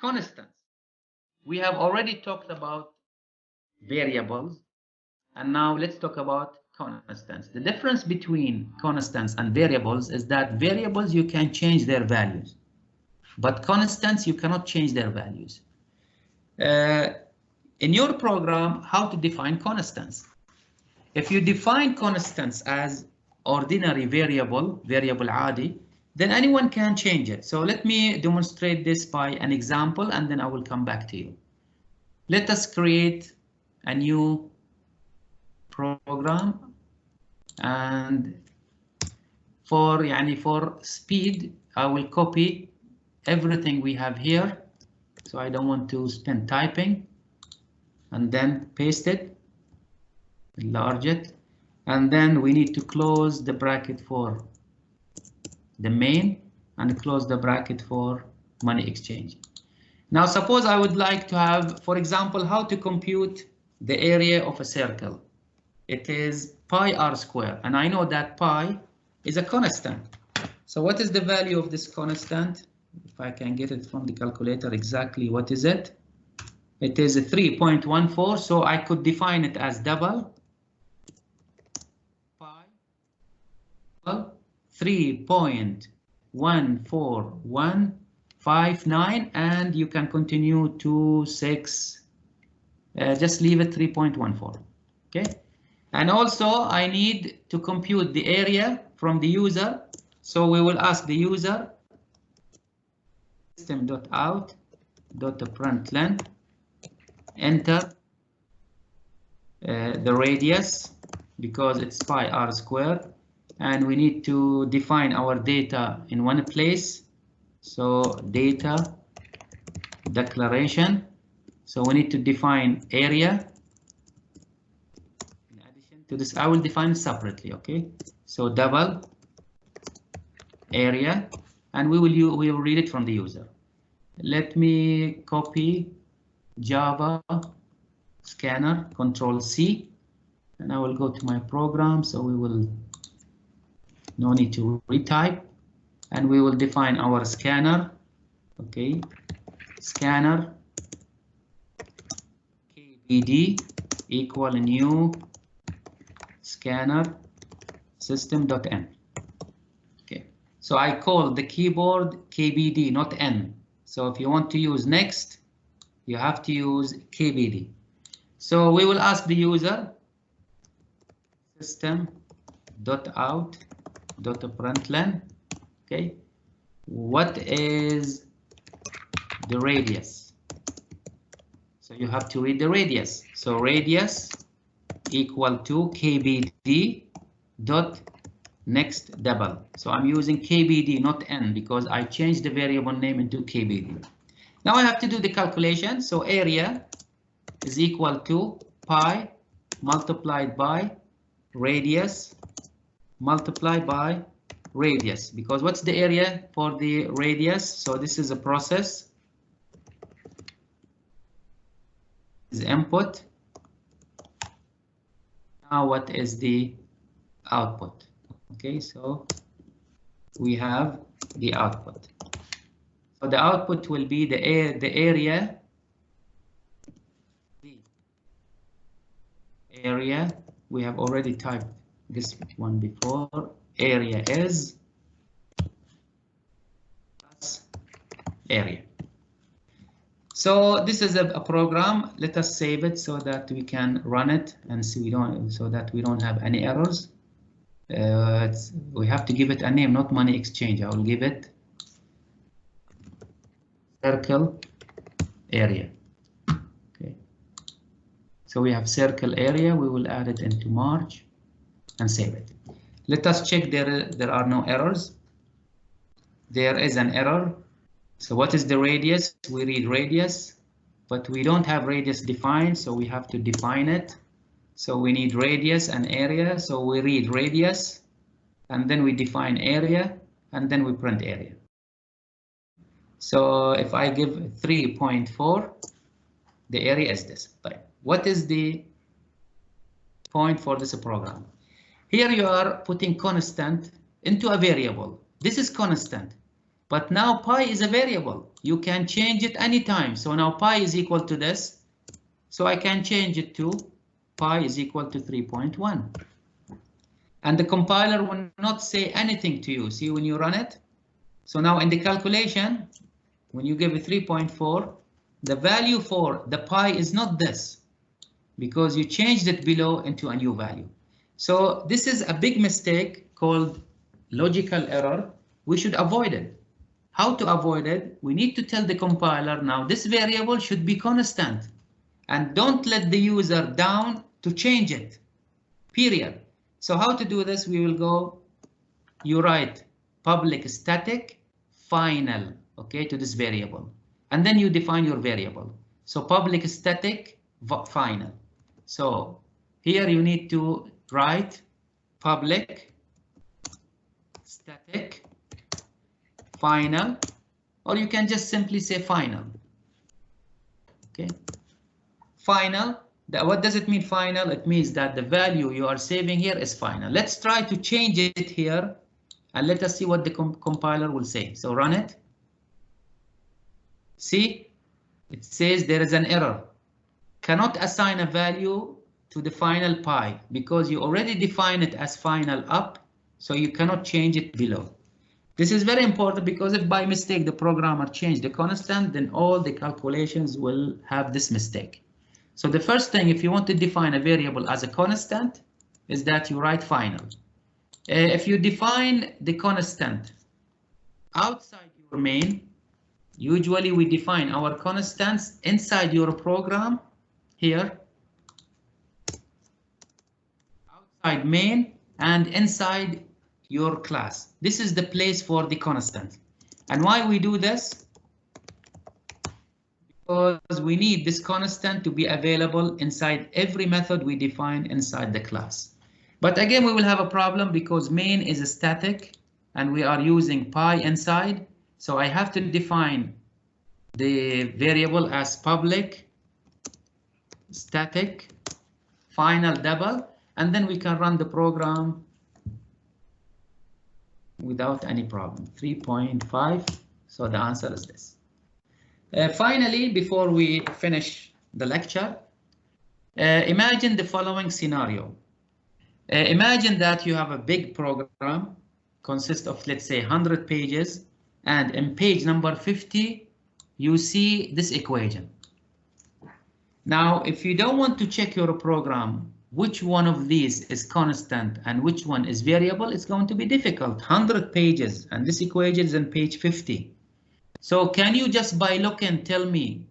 constants. We have already talked about variables, and now let's talk about constants. The difference between constants and variables is that variables you can change their values, but constants you cannot change their values. In your program, how to define constants? If you define constants as ordinary variable عادي, then anyone can change it. So let me demonstrate this by an example, and then I will come back to you. Let us create a new program, and for speed, I will copy everything we have here. So I don't want to spend typing, and then paste it, enlarge it, and then we need to close the bracket for the main and close the bracket for money exchange. Now suppose I would like to have, for example, how to compute the area of a circle. It is pi r square, and I know that pi is a constant. So what is the value of this constant? If I can get it from the calculator, exactly what is it? It is 3.14, so I could define it as double pi 3.14159, and you can continue to 6. Just leave it 3.14. Okay. And also I need to compute the area from the user. So we will ask the user system.out.println, enter the radius because it's pi r squared, and we need to define our data in one place. So data declaration. So we need to define area. In addition to this, I will define separately. Okay. So double area, and we will read it from the user. Let me copy Java scanner, Control C, and I will go to my program. So we will no need to retype, and we will define our scanner. Okay, scanner KBD equal new scanner system.n. Okay, so I call the keyboard KBD, not N. So if you want to use next, you have to use KBD. So we will ask the user system.out.println. Okay, what is the radius? So you have to read the radius. So radius equal to KBD dot next double. So I'm using KBD, not N, because I changed the variable name into KBD. Now I have to do the calculation. So area is equal to pi multiplied by radius multiplied by radius, because what's the area for the radius? So this is a process. Is input. Now what is the output? Okay, so we have the output. So the output will be the area. The area, we have already typed this one before. Area is plus area. So this is a program. Let us save it so that we can run it and see so that we don't have any errors. We have to give it a name, not money exchange. I will give it circle area. Okay. So we have circle area. We will add it into March and save it. Let us check there are no errors. There is an error. So what is the radius? We read radius, but we don't have radius defined, so we have to define it. So we need radius and area. So we read radius, and then we define area, and then we print area. So if I give 3.4, the area is this. But what is the point for this program? Here you are putting constant into a variable. This is constant. But now pi is a variable. You can change it anytime. So now pi is equal to this. So I can change it to pi is equal to 3.1. And the compiler will not say anything to you. See when you run it? So now in the calculation, when you give it 3.4, the value for the pi is not this, because you changed it below into a new value. So this is a big mistake called logical error. We should avoid it. How to avoid it? We need to tell the compiler now this variable should be constant, and don't let the user down to change it, period. So how to do this? We will go, you write public static final, okay, to this variable, and then you define your variable. So public static final. So here you need to write public static final, or you can just simply say final. Okay, final. What does it mean final? It means that the value you are saving here is final. Let's try to change it here and let us see what the compiler will say. So run it. See, it says there is an error. Cannot assign a value to the final pi because you already define it as final up, so you cannot change it below. This is very important because if by mistake the programmer changed the constant, then all the calculations will have this mistake. So the first thing, if you want to define a variable as a constant, is that you write final. If you define the constant outside your main, usually we define our constants inside your program here, outside main and inside your class. This is the place for the constant. And why we do this? Because we need this constant to be available inside every method we define inside the class. But again, we will have a problem because main is a static and we are using pi inside. So I have to define the variable as public static final double, and then we can run the program without any problem. 3.5. So the answer is this. Finally, before we finish the lecture, imagine the following scenario. Imagine that you have a big program consists of, let's say, 100 pages, and in page number 50, you see this equation. Now, if you don't want to check your program, which one of these is constant and which one is variable, it's going to be difficult. 100 pages, and this equation is on page 50. So can you just by looking tell me,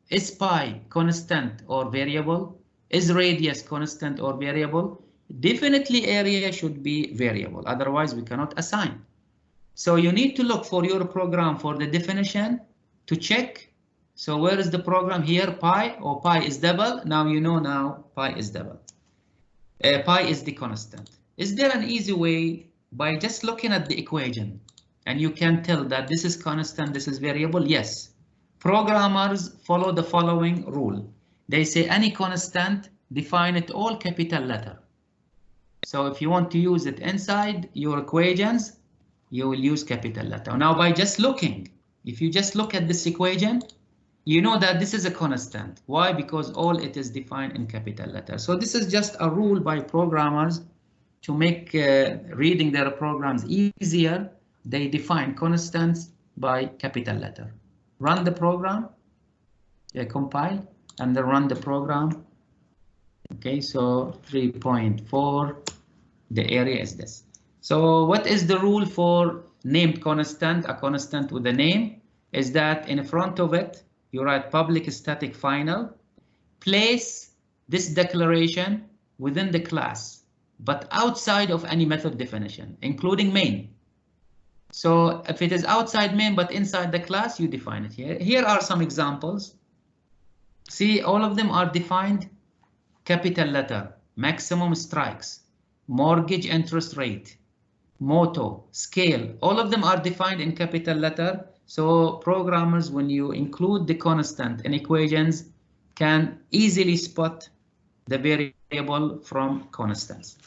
is pi constant or variable? Is radius constant or variable? Definitely area should be variable, otherwise we cannot assign. So you need to look for your program for the definition to check. So where is the program here? Pi, or pi is double. Now you know now pi is double. Pi is the constant. Is there an easy way by just looking at the equation and you can tell that this is constant, this is variable? Yes. Programmers follow the following rule. They say any constant, define it all capital letter. So if you want to use it inside your equations, you will use capital letter. Now by just looking, if you just look at this equation, you know that this is a constant. Why? Because all it is defined in capital letter. So this is just a rule by programmers to make reading their programs easier. They define constants by capital letter. Run the program, compile, and then run the program. Okay, so 3.4, the area is this. So what is the rule for named constant? A constant with a name is that in front of it, you write public static final, place this declaration within the class, but outside of any method definition, including main. So if it is outside main, but inside the class, you define it here. Here are some examples. See, all of them are defined capital letter, maximum strikes, mortgage interest rate, motto, scale, all of them are defined in capital letter. So programmers, when you include the constant in equations, can easily spot the variable from constants.